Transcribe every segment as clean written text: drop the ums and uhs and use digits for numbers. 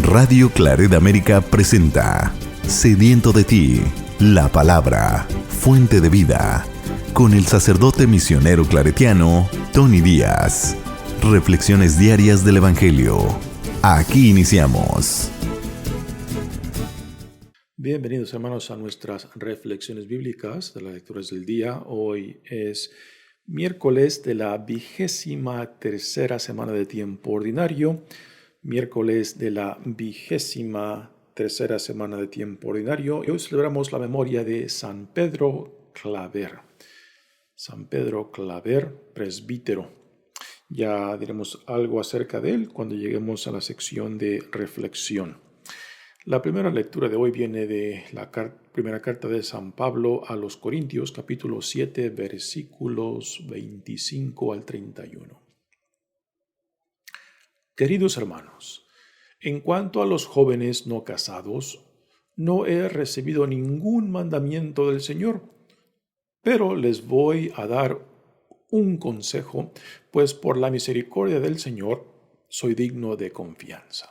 Radio Claret América presenta Sediento de ti, la palabra, fuente de vida, con el sacerdote misionero claretiano Tony Díaz. Reflexiones diarias del Evangelio. Aquí iniciamos. Bienvenidos, hermanos, a nuestras reflexiones bíblicas de las lecturas del día. Hoy es miércoles de la 23ª semana de tiempo ordinario. Miércoles de la 23ª semana de tiempo ordinario. Y hoy celebramos la memoria de San Pedro Claver. San Pedro Claver, presbítero. Ya diremos algo acerca de él cuando lleguemos a la sección de reflexión. La primera lectura de hoy viene de la primera carta de San Pablo a los Corintios, capítulo 7, versículos 25 al 31. Queridos hermanos, en cuanto a los jóvenes no casados, no he recibido ningún mandamiento del Señor, pero les voy a dar un consejo, pues por la misericordia del Señor soy digno de confianza.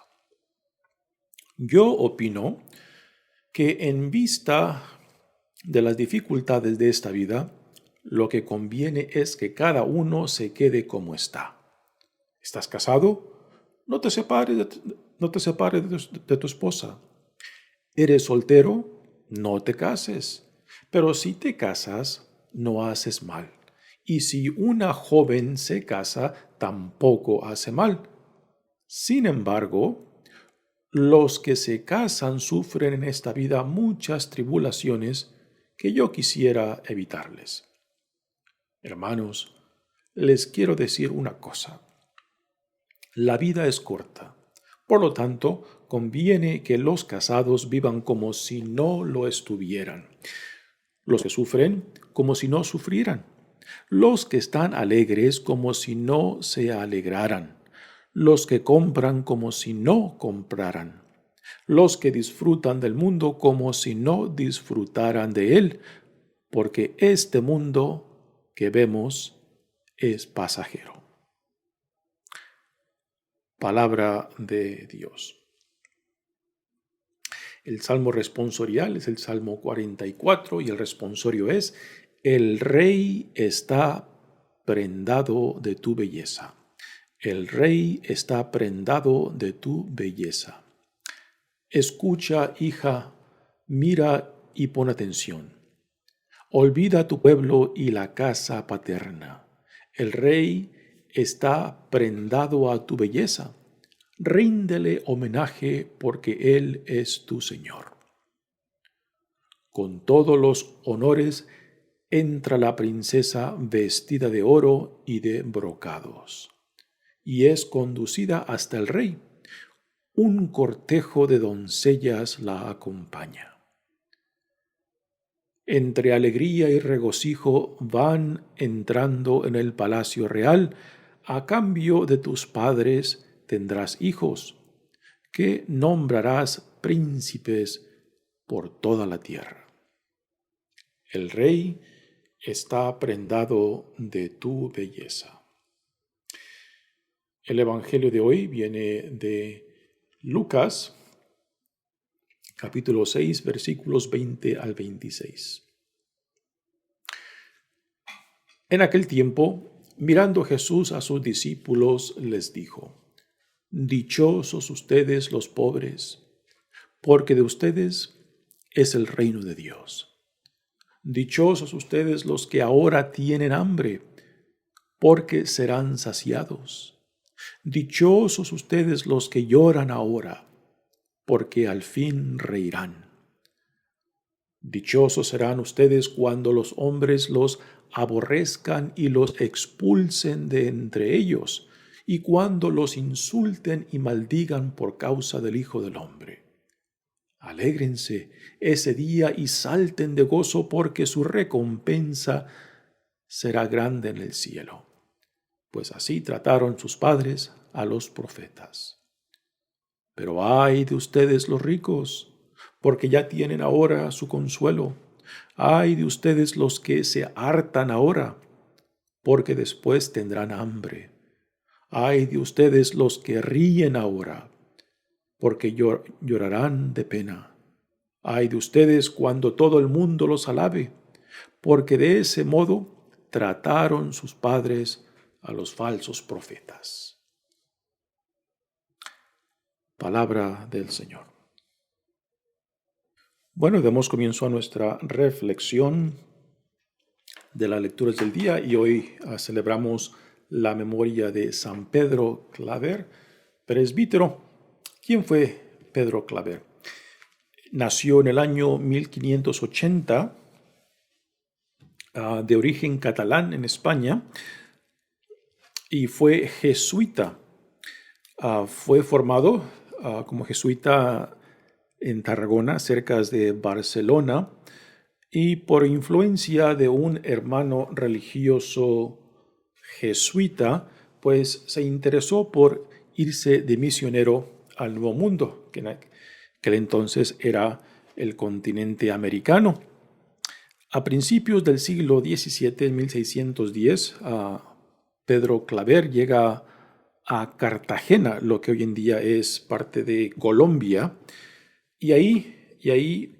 Yo opino que en vista de las dificultades de esta vida, lo que conviene es que cada uno se quede como está. ¿Estás casado? No te separes de tu esposa. ¿Eres soltero? No te cases. Pero si te casas, no haces mal. Y si una joven se casa, tampoco hace mal. Sin embargo, los que se casan sufren en esta vida muchas tribulaciones que yo quisiera evitarles. Hermanos, les quiero decir una cosa. La vida es corta. Por lo tanto, conviene que los casados vivan como si no lo estuvieran. Los que sufren como si no sufrieran. Los que están alegres como si no se alegraran. Los que compran como si no compraran. Los que disfrutan del mundo como si no disfrutaran de él, porque este mundo que vemos es pasajero. Palabra de Dios. El salmo responsorial es el Salmo 44 y el responsorio es: el Rey está prendado de tu belleza. El Rey está prendado de tu belleza. Escucha, hija, mira y pon atención. Olvida tu pueblo y la casa paterna. El Rey está prendado a tu belleza. Ríndele homenaje porque Él es tu Señor. Con todos los honores entra la princesa vestida de oro y de brocados, y es conducida hasta el rey. Un cortejo de doncellas la acompaña. Entre alegría y regocijo van entrando en el palacio real. A cambio de tus padres tendrás hijos, que nombrarás príncipes por toda la tierra. El Rey está prendado de tu belleza. El Evangelio de hoy viene de Lucas, capítulo 6, versículos 20 al 26. En aquel tiempo, mirando Jesús a sus discípulos, les dijo: Dichosos ustedes los pobres, porque de ustedes es el reino de Dios. Dichosos ustedes los que ahora tienen hambre, porque serán saciados. Dichosos ustedes los que lloran ahora, porque al fin reirán. Dichosos serán ustedes cuando los hombres los aborrezcan y los expulsen de entre ellos, y cuando los insulten y maldigan por causa del Hijo del Hombre. Alégrense ese día y salten de gozo, porque su recompensa será grande en el cielo. Pues así trataron sus padres a los profetas. Pero ay de ustedes los ricos, porque ya tienen ahora su consuelo. Ay de ustedes los que se hartan ahora, porque después tendrán hambre. Ay de ustedes los que ríen ahora, porque llorarán de pena. Ay de ustedes cuando todo el mundo los alabe, porque de ese modo trataron sus padres a los falsos profetas. Palabra del Señor. Bueno, damos comienzo a nuestra reflexión de las lecturas del día y hoy celebramos la memoria de San Pedro Claver, presbítero. ¿Quién fue Pedro Claver? Nació en el año 1580, de origen catalán en España, y fue jesuita. Fue formado como jesuita en Tarragona, cerca de Barcelona, y por influencia de un hermano religioso jesuita, pues se interesó por irse de misionero al Nuevo Mundo, que en aquel entonces era el continente americano. A principios del siglo XVII, en 1610, Pedro Claver llega a Cartagena, lo que hoy en día es parte de Colombia, y ahí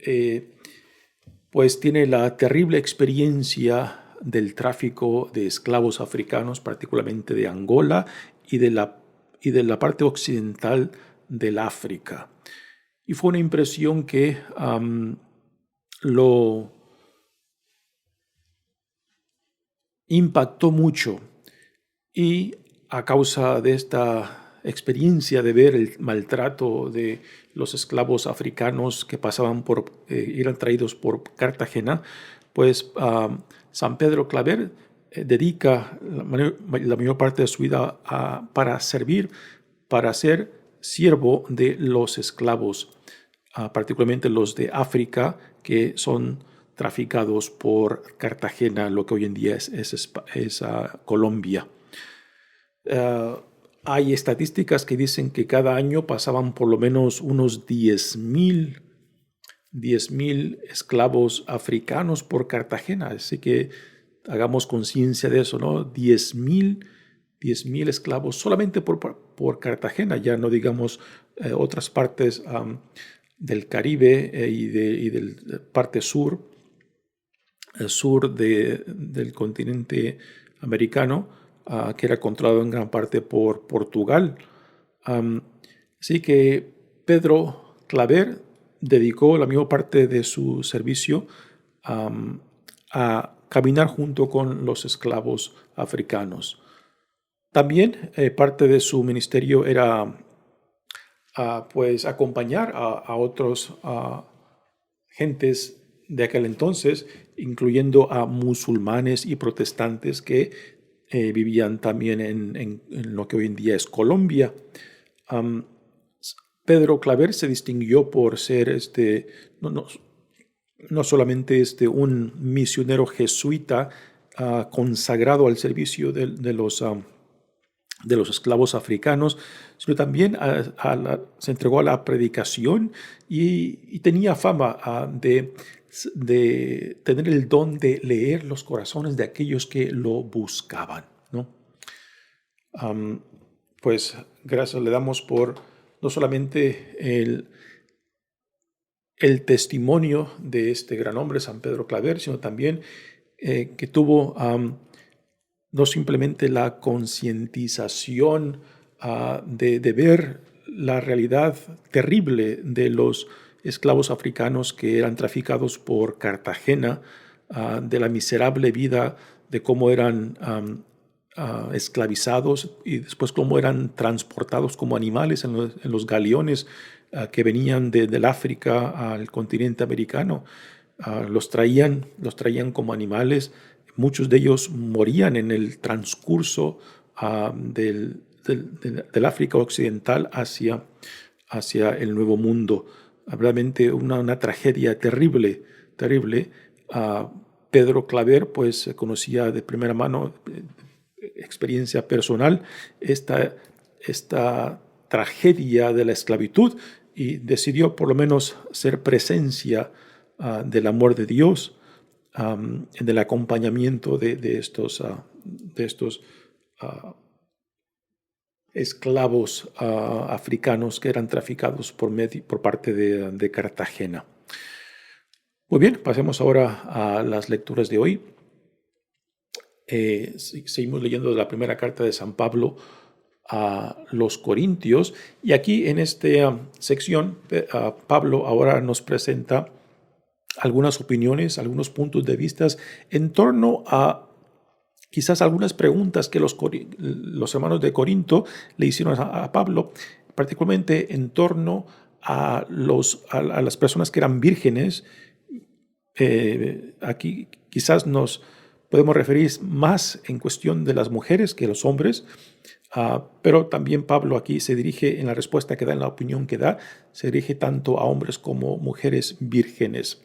pues tiene la terrible experiencia del tráfico de esclavos africanos, particularmente de Angola y de la parte occidental del África. Y fue una impresión que lo impactó mucho, y a causa de esta experiencia de ver el maltrato de los esclavos africanos que pasaban eran traídos por Cartagena, pues San Pedro Claver dedica la mayor parte de su vida para ser siervo de los esclavos, particularmente los de África, que son traficados por Cartagena, lo que hoy en día es Colombia. Hay estadísticas que dicen que cada año pasaban por lo menos unos 10,000 esclavos africanos por Cartagena, así que hagamos conciencia de eso, ¿no? 10,000 esclavos solamente por Cartagena, ya no digamos otras partes del Caribe y de la parte sur del continente americano, que era controlado en gran parte por Portugal. Así que Pedro Claver dedicó la mayor parte de su servicio a caminar junto con los esclavos africanos. También parte de su ministerio era pues acompañar a otros gentes de aquel entonces, incluyendo a musulmanes y protestantes que vivían también en lo que hoy en día es Colombia. Pedro Claver se distinguió por ser no solamente un misionero jesuita consagrado al servicio de los esclavos africanos, sino también se entregó a la predicación y tenía fama de tener el don de leer los corazones de aquellos que lo buscaban, ¿no? Pues gracias le damos por no solamente el testimonio de este gran hombre, San Pedro Claver, sino también que tuvo no simplemente la concientización de ver la realidad terrible de los esclavos africanos que eran traficados por Cartagena, de la miserable vida, de cómo eran esclavizados y después cómo eran transportados como animales en los galeones que venían del África al continente americano. Los traían como animales. Muchos de ellos morían en el transcurso del África occidental hacia el Nuevo Mundo. Realmente una tragedia terrible. Pedro Claver pues conocía de primera mano, experiencia personal, esta tragedia de la esclavitud, y decidió por lo menos ser presencia del amor de Dios, del acompañamiento de estos esclavos africanos que eran traficados por parte de Cartagena. Muy bien, pasemos ahora a las lecturas de hoy. Seguimos leyendo de la primera carta de San Pablo a los Corintios, y aquí en esta sección Pablo ahora nos presenta algunas opiniones, algunos puntos de vista en torno a quizás algunas preguntas que los hermanos de Corinto le hicieron a Pablo, particularmente en torno a las personas que eran vírgenes. Aquí quizás nos podemos referir más en cuestión de las mujeres que los hombres, pero también Pablo aquí se dirige, en la respuesta que da, en la opinión que da, se dirige tanto a hombres como mujeres vírgenes.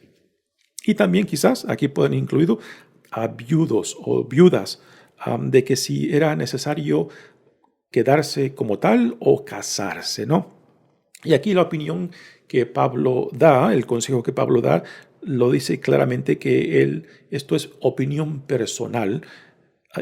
Y también quizás aquí pueden incluido a viudos o viudas, de que si era necesario quedarse como tal o casarse, ¿no? Y aquí la opinión que Pablo da, el consejo que Pablo da, lo dice claramente que esto es opinión personal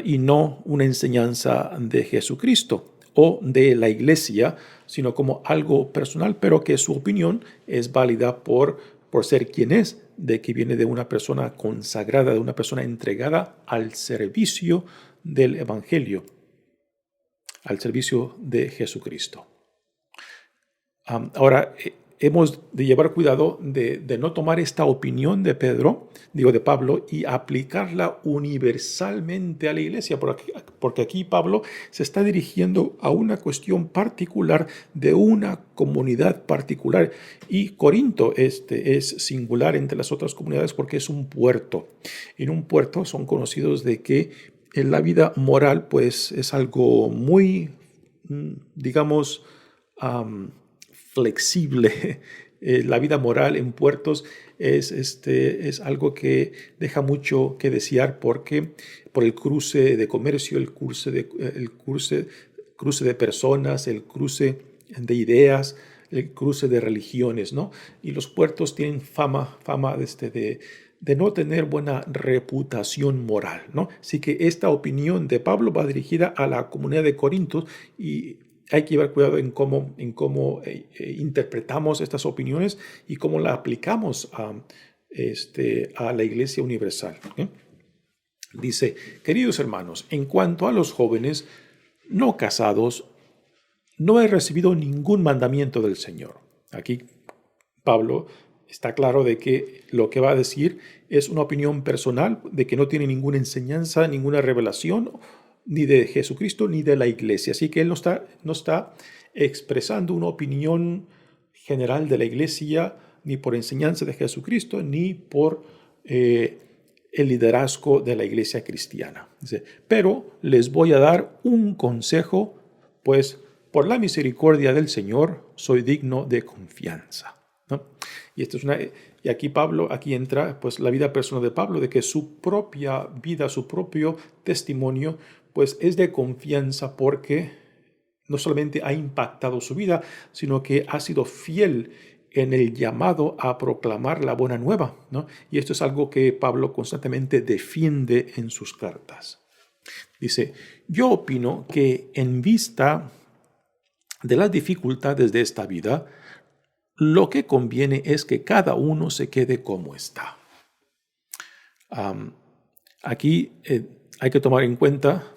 y no una enseñanza de Jesucristo o de la iglesia, sino como algo personal, pero que su opinión es válida por ser quien es, de que viene de una persona consagrada, de una persona entregada al servicio del Evangelio, al servicio de Jesucristo. Ahora, hemos de llevar cuidado de no tomar esta opinión de Pablo, y aplicarla universalmente a la iglesia, porque aquí Pablo se está dirigiendo a una cuestión particular de una comunidad particular, y Corinto es singular entre las otras comunidades porque es un puerto. En un puerto son conocidos de que en la vida moral pues es algo muy, digamos, flexible. La vida moral en puertos es algo que deja mucho que desear, porque por el cruce de comercio, el cruce de personas, el cruce de ideas, el cruce de religiones, ¿no? Y los puertos tienen fama de no tener buena reputación moral, ¿no? Así que esta opinión de Pablo va dirigida a la comunidad de Corinto, y hay que llevar cuidado en cómo interpretamos estas opiniones y cómo las aplicamos a la Iglesia Universal. Dice: queridos hermanos, en cuanto a los jóvenes no casados, no he recibido ningún mandamiento del Señor. Aquí Pablo está claro de que lo que va a decir es una opinión personal, de que no tiene ninguna enseñanza, ninguna revelación, ni de Jesucristo ni de la iglesia. Así que él no está expresando una opinión general de la iglesia, ni por enseñanza de Jesucristo, ni por el liderazgo de la iglesia cristiana. Dice: pero les voy a dar un consejo, pues por la misericordia del Señor soy digno de confianza, ¿no? Y aquí entra pues la vida personal de Pablo, de que su propia vida, su propio testimonio pues es de confianza, porque no solamente ha impactado su vida, sino que ha sido fiel en el llamado a proclamar la buena nueva, ¿no? Y esto es algo que Pablo constantemente defiende en sus cartas. Dice: yo opino que en vista de las dificultades de esta vida, lo que conviene es que cada uno se quede como está. Aquí hay que tomar en cuenta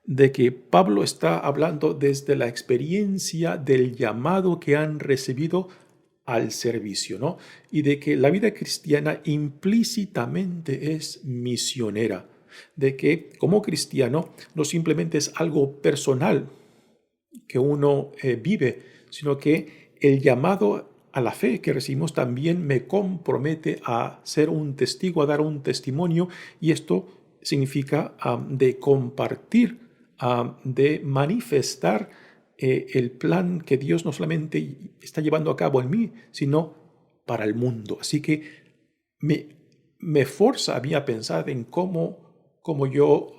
de que Pablo está hablando desde la experiencia del llamado que han recibido al servicio, ¿no? Y de que la vida cristiana implícitamente es misionera, de que como cristiano no simplemente es algo personal que uno vive, sino que el llamado a la fe que recibimos también me compromete a ser un testigo, a dar un testimonio, y esto significa de compartir, de manifestar el plan que Dios no solamente está llevando a cabo en mí, sino para el mundo. Así que me forza a mí a pensar en cómo yo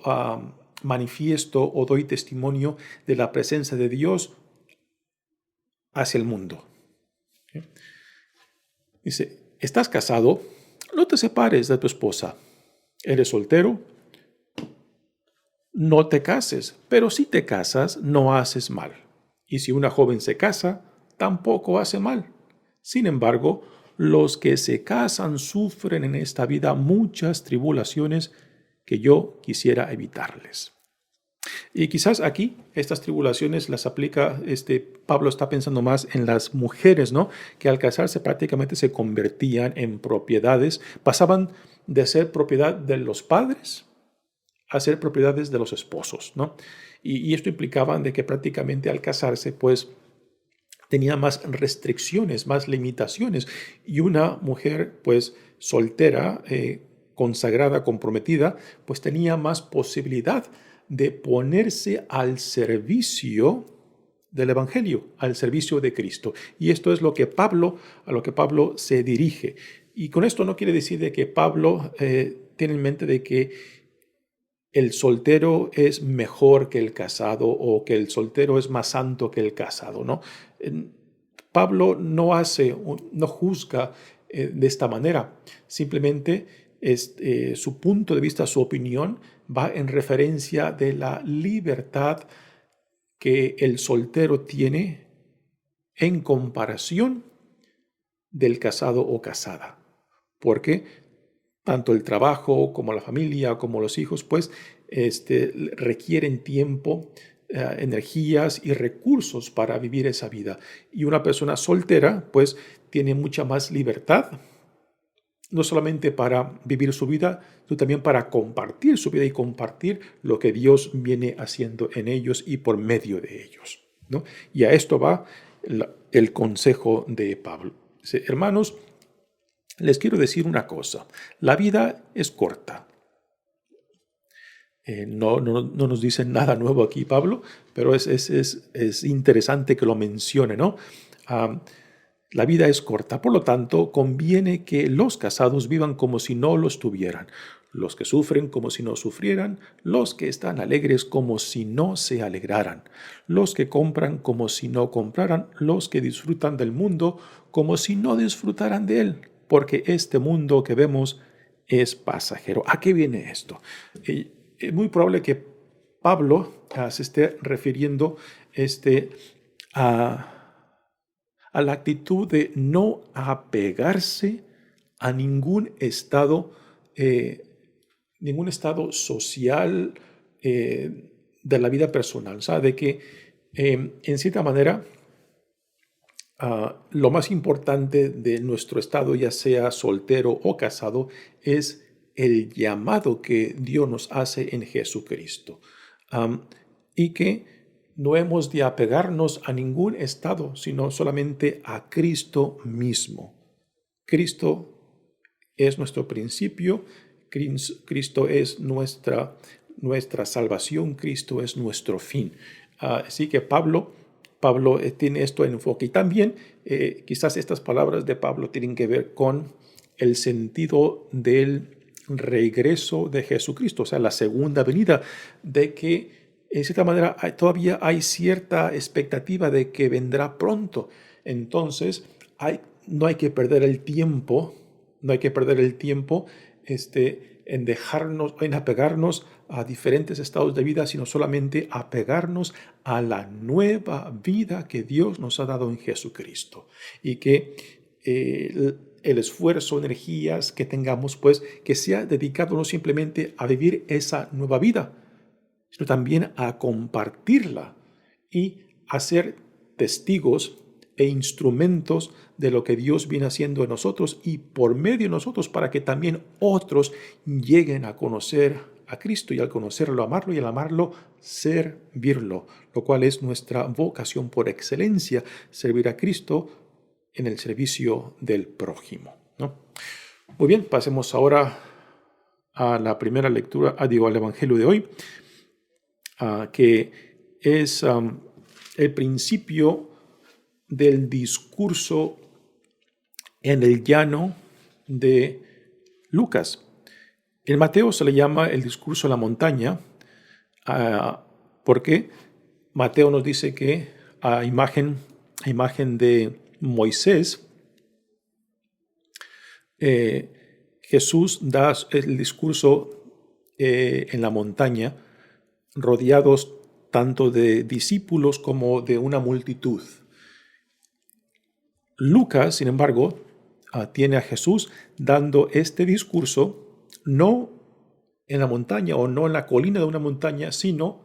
manifiesto o doy testimonio de la presencia de Dios hacia el mundo. ¿Okay? Dice: ¿estás casado? No te separes de tu esposa. ¿Eres soltero? no te cases, pero si te casas, no haces mal. Y si una joven se casa, tampoco hace mal. Sin embargo, los que se casan sufren en esta vida muchas tribulaciones que yo quisiera evitarles. Y quizás aquí estas tribulaciones las aplica, Pablo está pensando más en las mujeres, ¿no? Que al casarse prácticamente se convertían en propiedades, pasaban de ser propiedad de los padres a ser propiedades de los esposos, ¿no? Y esto implicaba de que prácticamente al casarse, pues, tenía más restricciones, más limitaciones. Y una mujer, pues, soltera, consagrada, comprometida, pues tenía más posibilidad de ponerse al servicio del Evangelio, al servicio de Cristo. Y esto es a lo que Pablo se dirige. Y con esto no quiere decir de que Pablo tiene en mente de que el soltero es mejor que el casado o que el soltero es más santo que el casado, ¿no? Pablo no juzga de esta manera. Simplemente su punto de vista, su opinión, va en referencia de la libertad que el soltero tiene en comparación del casado o casada. Porque tanto el trabajo como la familia, como los hijos, pues requieren tiempo, energías y recursos para vivir esa vida. Y una persona soltera, pues, tiene mucha más libertad, no solamente para vivir su vida, sino también para compartir su vida y compartir lo que Dios viene haciendo en ellos y por medio de ellos, ¿no? Y a esto va el consejo de Pablo. Dice, hermanos, les quiero decir una cosa, la vida es corta. No nos dice nada nuevo aquí Pablo, pero es interesante que lo mencione, ¿no? La vida es corta, por lo tanto, conviene que los casados vivan como si no los tuvieran, los que sufren como si no sufrieran, los que están alegres como si no se alegraran, los que compran como si no compraran, los que disfrutan del mundo como si no disfrutaran de él, porque este mundo que vemos es pasajero. ¿A qué viene esto? Es muy probable que Pablo se esté refiriendo a la actitud de no apegarse a ningún estado social de la vida personal. O sea, de que en cierta manera lo más importante de nuestro estado, ya sea soltero o casado, es el llamado que Dios nos hace en Jesucristo. Y que no hemos de apegarnos a ningún estado, sino solamente a Cristo mismo. Cristo es nuestro principio, Cristo es nuestra salvación, Cristo es nuestro fin. Así que Pablo tiene esto en enfoque. Y también quizás estas palabras de Pablo tienen que ver con el sentido del regreso de Jesucristo, o sea, la segunda venida, de que en cierta manera todavía hay cierta expectativa de que vendrá pronto. Entonces, no hay que perder el tiempo, en apegarnos a diferentes estados de vida, sino solamente apegarnos a la nueva vida que Dios nos ha dado en Jesucristo. Y que el esfuerzo, energías que tengamos, pues, que sea dedicado no simplemente a vivir esa nueva vida, sino también a compartirla y a ser testigos e instrumentos de lo que Dios viene haciendo en nosotros y por medio de nosotros, para que también otros lleguen a conocer a Cristo, y al conocerlo, amarlo, y al amarlo, servirlo, lo cual es nuestra vocación por excelencia, servir a Cristo en el servicio del prójimo, ¿no? Muy bien, pasemos ahora a la primera lectura, al Evangelio de hoy, que es el principio del discurso en el llano de Lucas. En Mateo se le llama el discurso de la montaña, porque Mateo nos dice que a imagen de Moisés, Jesús da el discurso en la montaña rodeados tanto de discípulos como de una multitud. Lucas, sin embargo, tiene a Jesús dando este discurso no en la montaña o no en la colina de una montaña, sino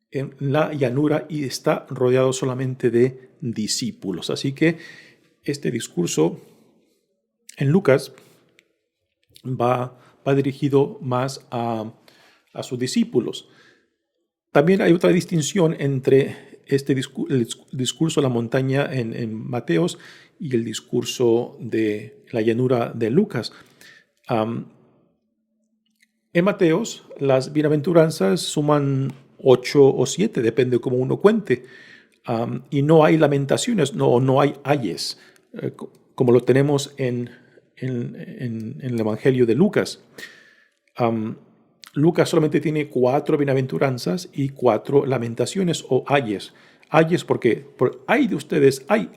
en la llanura, y está rodeado solamente de discípulos. Así que este discurso en Lucas va dirigido más a sus discípulos. También hay otra distinción entre el discurso de la montaña en Mateos y el discurso de la llanura de Lucas. En Mateos, las bienaventuranzas suman 8 o 7, depende de cómo uno cuente, y no hay lamentaciones, no hay ayes, como lo tenemos en el Evangelio de Lucas. Lucas solamente tiene 4 bienaventuranzas y 4 lamentaciones o ayes. Ayes porque por ay de ustedes, ay.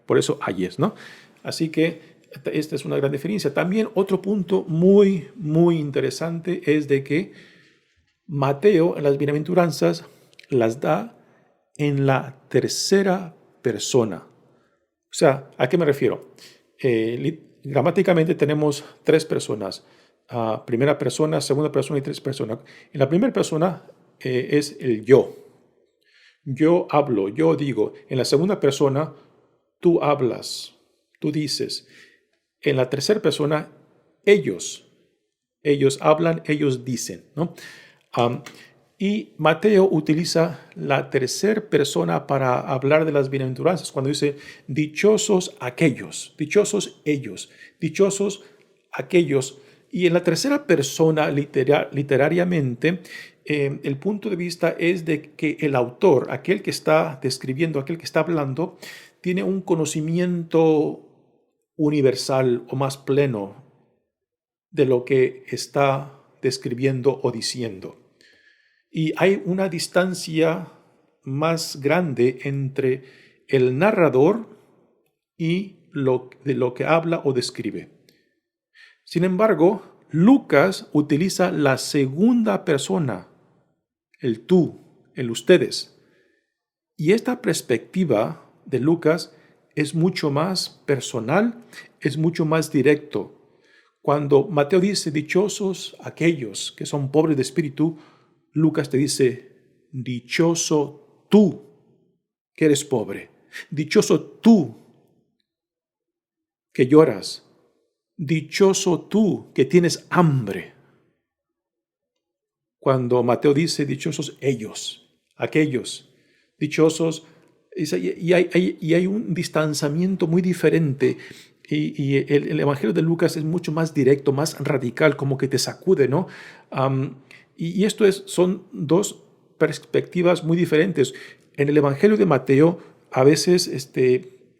Por eso ayes, ¿no? Así que esta es una gran diferencia. También otro punto muy, muy interesante es de que Mateo en las bienaventuranzas las da en la tercera persona. O sea, ¿a qué me refiero? Gramáticamente tenemos 3 personas. Primera persona, segunda persona y 3 personas. En la primera persona es el yo. Yo hablo, yo digo. En la segunda persona, tú hablas, tú dices. En la tercera persona, ellos hablan, ellos dicen, ¿no? Y Mateo utiliza la tercera persona para hablar de las bienaventuranzas, cuando dice, dichosos aquellos, dichosos ellos, dichosos aquellos. Y en la tercera persona, literariamente, el punto de vista es de que el autor, aquel que está describiendo, aquel que está hablando, tiene un conocimiento universal o más pleno de lo que está describiendo o diciendo. Y hay una distancia más grande entre el narrador y de lo que habla o describe. Sin embargo, Lucas utiliza la segunda persona, el tú, el ustedes. Y esta perspectiva de Lucas es mucho más personal, es mucho más directo. Cuando Mateo dice, dichosos aquellos que son pobres de espíritu, Lucas te dice, dichoso tú que eres pobre, dichoso tú que lloras, dichoso tú que tienes hambre. Cuando Mateo dice, dichosos ellos, aquellos, dichosos, y hay un distanciamiento muy diferente. Y el Evangelio de Lucas es mucho más directo, más radical, como que te sacude, ¿no? Y esto son 2 perspectivas muy diferentes. En el Evangelio de Mateo, a veces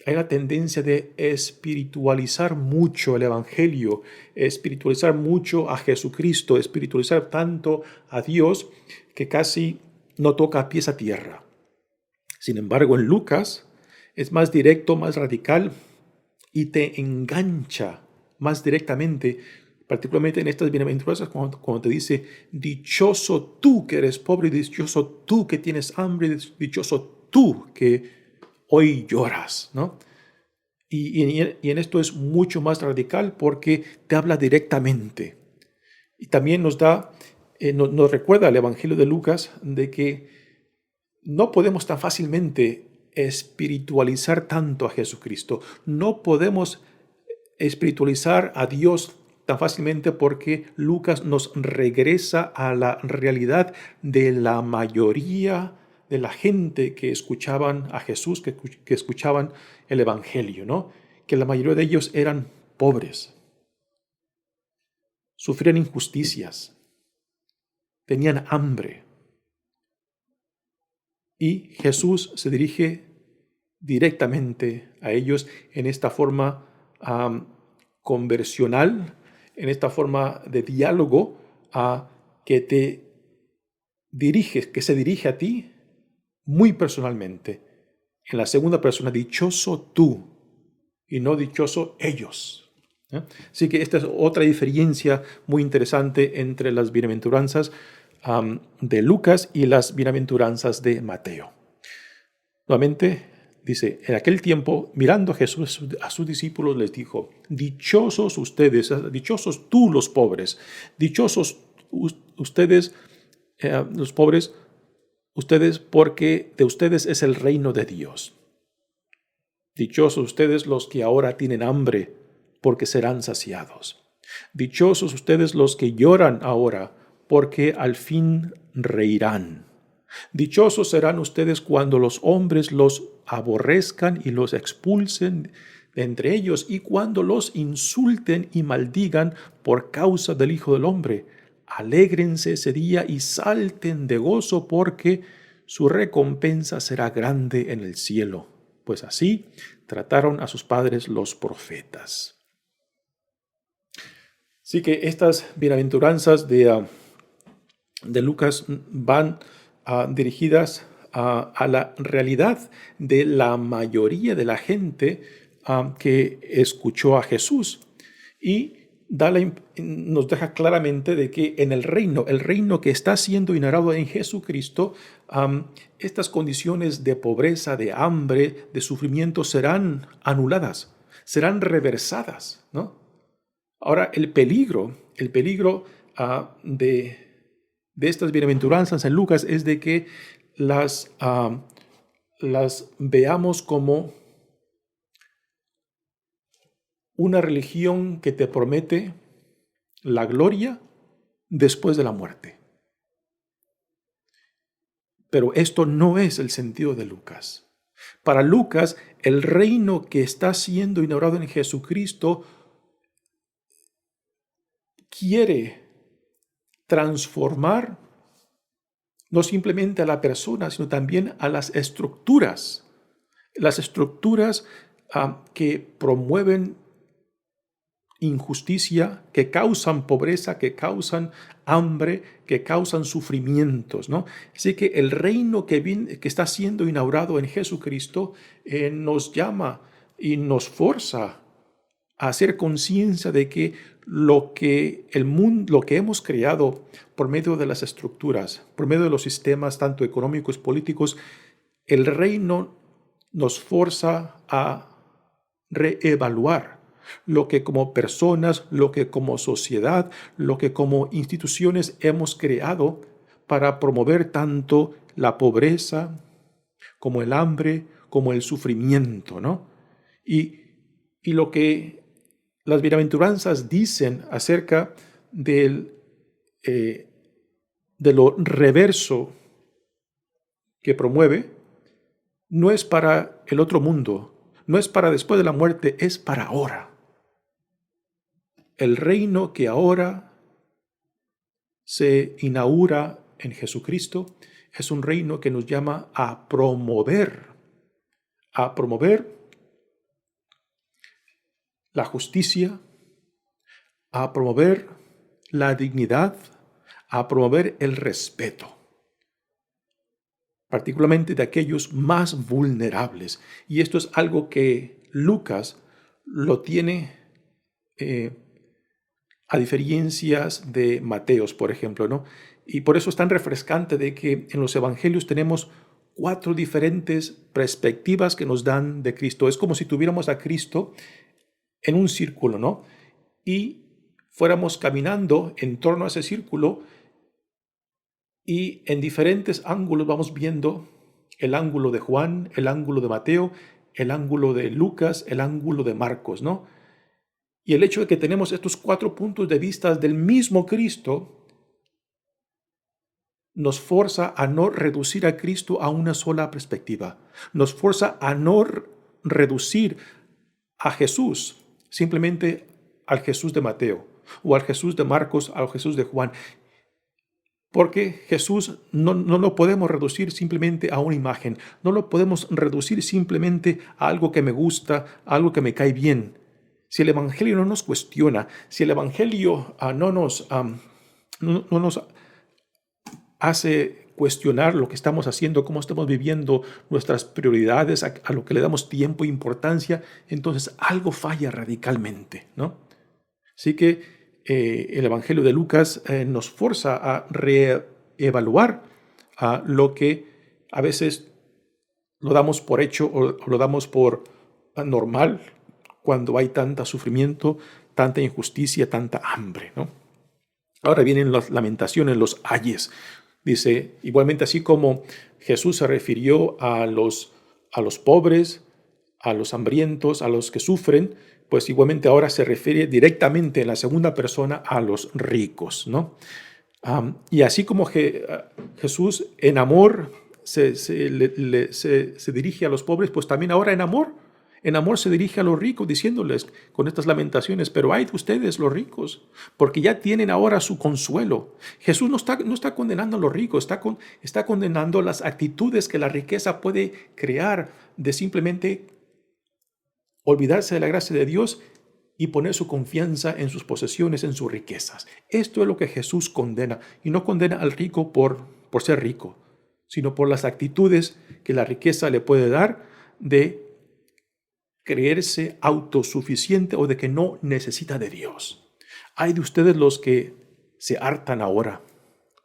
hay la tendencia de espiritualizar mucho el Evangelio, espiritualizar mucho a Jesucristo, espiritualizar tanto a Dios que casi no toca pies a tierra. Sin embargo, en Lucas es más directo, más radical y te engancha más directamente, particularmente en estas bienaventuranzas, cuando te dice, dichoso tú que eres pobre, dichoso tú que tienes hambre, dichoso tú que hoy lloras, ¿no? Y en esto es mucho más radical porque te habla directamente. Y también nos recuerda el Evangelio de Lucas de que no podemos tan fácilmente espiritualizar tanto a Jesucristo. No podemos espiritualizar a Dios tan fácilmente porque Lucas nos regresa a la realidad de la mayoría de la gente que escuchaban a Jesús, que escuchaban el Evangelio, ¿no? Que la mayoría de ellos eran pobres, sufrían injusticias, tenían hambre. Y Jesús se dirige directamente a ellos en esta forma conversional, en esta forma de diálogo, que se dirige a ti muy personalmente. En la segunda persona, dichoso tú y no dichoso ellos. Así que esta es otra diferencia muy interesante entre las bienaventuranzas. de Lucas y las bienaventuranzas de Mateo. Nuevamente dice, en aquel tiempo, mirando a Jesús a sus discípulos, les dijo, dichosos ustedes, dichosos tú los pobres, dichosos ustedes, los pobres, ustedes porque de ustedes es el reino de Dios. Dichosos ustedes los que ahora tienen hambre, porque serán saciados. Dichosos ustedes los que lloran ahora, porque al fin reirán. Dichosos serán ustedes cuando los hombres los aborrezcan y los expulsen de entre ellos, y cuando los insulten y maldigan por causa del Hijo del Hombre. Alégrense ese día y salten de gozo, porque su recompensa será grande en el cielo, pues así trataron a sus padres los profetas. Así que estas bienaventuranzas de Lucas van dirigidas a la realidad de la mayoría de la gente que escuchó a Jesús, y nos deja claramente de que en el reino que está siendo inaugurado en Jesucristo, estas condiciones de pobreza, de hambre, de sufrimiento serán anuladas, serán reversadas, ¿no? Ahora, el peligro de estas bienaventuranzas en Lucas es de que las veamos como una religión que te promete la gloria después de la muerte. Pero esto no es el sentido de Lucas. Para Lucas, el reino que está siendo inaugurado en Jesucristo quiere transformar no simplemente a la persona, sino también a las estructuras que promueven injusticia, que causan pobreza, que causan hambre, que causan sufrimientos, ¿no? Así que el reino que está siendo inaugurado en Jesucristo nos llama y nos forza a hacer conciencia de que lo que hemos creado por medio de las estructuras, por medio de los sistemas tanto económicos, políticos, el reino nos forza a reevaluar lo que como personas, lo que como sociedad, lo que como instituciones hemos creado para promover tanto la pobreza como el hambre, como el sufrimiento, ¿no? Y lo que las bienaventuranzas dicen acerca de lo reverso que promueve, no es para el otro mundo, no es para después de la muerte, es para ahora. El reino que ahora se inaugura en Jesucristo es un reino que nos llama a promover la justicia, a promover la dignidad, a promover el respeto, particularmente de aquellos más vulnerables. Y esto es algo que Lucas lo tiene a diferencias de Mateos, por ejemplo, ¿no? Y por eso es tan refrescante de que en los evangelios tenemos 4 diferentes perspectivas que nos dan de Cristo. Es como si tuviéramos a Cristo en un círculo, ¿no? Y fuéramos caminando en torno a ese círculo, y en diferentes ángulos vamos viendo el ángulo de Juan, el ángulo de Mateo, el ángulo de Lucas, el ángulo de Marcos, ¿no? Y el hecho de que tenemos estos 4 puntos de vista del mismo Cristo nos forza a no reducir a Cristo a una sola perspectiva. Nos forza a no reducir a Jesús simplemente al Jesús de Mateo, o al Jesús de Marcos, al Jesús de Juan. Porque Jesús no lo podemos reducir simplemente a una imagen, no lo podemos reducir simplemente a algo que me gusta, a algo que me cae bien. Si el Evangelio no nos cuestiona, si el Evangelio no nos hace cuestionar lo que estamos haciendo, cómo estamos viviendo, nuestras prioridades, a lo que le damos tiempo e importancia, entonces algo falla radicalmente, ¿no? Así que el Evangelio de Lucas nos forza a evaluar lo que a veces lo damos por hecho o lo damos por normal cuando hay tanto sufrimiento, tanta injusticia, tanta hambre, ¿no? Ahora vienen las lamentaciones, los ayes. Dice, igualmente así como Jesús se refirió a los pobres, a los hambrientos, a los que sufren, pues igualmente ahora se refiere directamente en la segunda persona a los ricos, ¿no? Y así como Jesús en amor se dirige a los pobres, pues también ahora en amor se dirige a los ricos, diciéndoles con estas lamentaciones, pero ay de ustedes los ricos, porque ya tienen ahora su consuelo. Jesús no está condenando a los ricos, está condenando las actitudes que la riqueza puede crear de simplemente olvidarse de la gracia de Dios y poner su confianza en sus posesiones, en sus riquezas. Esto es lo que Jesús condena, y no condena al rico por ser rico, sino por las actitudes que la riqueza le puede dar de creerse autosuficiente o de que no necesita de Dios. Hay de ustedes los que se hartan ahora,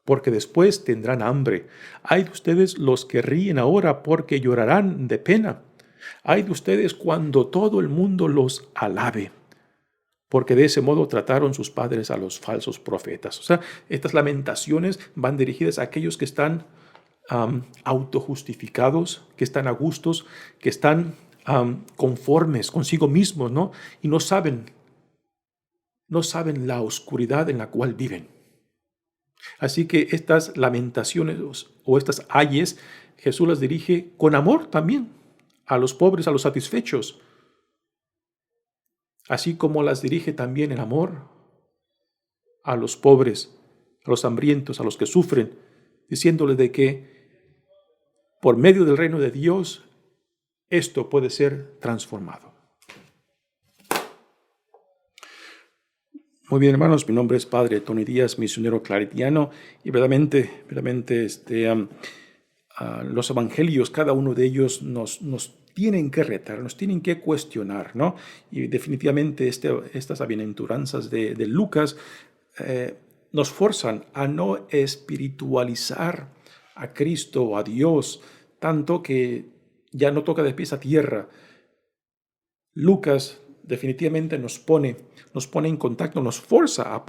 porque después tendrán hambre. Hay de ustedes los que ríen ahora, porque llorarán de pena. Hay de ustedes cuando todo el mundo los alabe, porque de ese modo trataron sus padres a los falsos profetas. O sea, estas lamentaciones van dirigidas a aquellos que están autojustificados, que están a gustos, que están conformes consigo mismos, ¿no? Y no saben la oscuridad en la cual viven. Así que estas lamentaciones o estas ayes, Jesús las dirige con amor también a los pobres, a los satisfechos, así como las dirige también en amor a los pobres, a los hambrientos, a los que sufren, diciéndoles de que por medio del reino de Dios esto puede ser transformado. Muy bien, hermanos, mi nombre es Padre Tony Díaz, misionero claretiano, y verdaderamente los evangelios, cada uno de ellos nos tienen que retar, nos tienen que cuestionar, ¿no? Y definitivamente estas bienaventuranzas de Lucas nos forzan a no espiritualizar a Cristo o a Dios, tanto que ya no toca de pies a tierra. Lucas definitivamente nos pone en contacto, nos forza a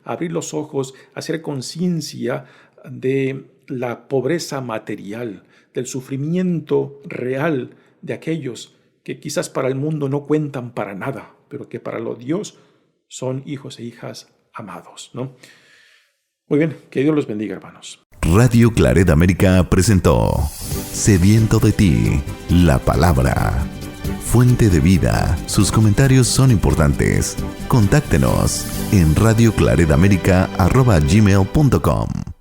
abrir los ojos, a hacer conciencia de la pobreza material, del sufrimiento real de aquellos que quizás para el mundo no cuentan para nada, pero que para los Dios son hijos e hijas amados, ¿no? Muy bien, que Dios los bendiga, hermanos. Radio Claret América presentó Sediento de ti, la palabra. Fuente de vida. Sus comentarios son importantes. Contáctenos en radioclaretamerica@gmail.com.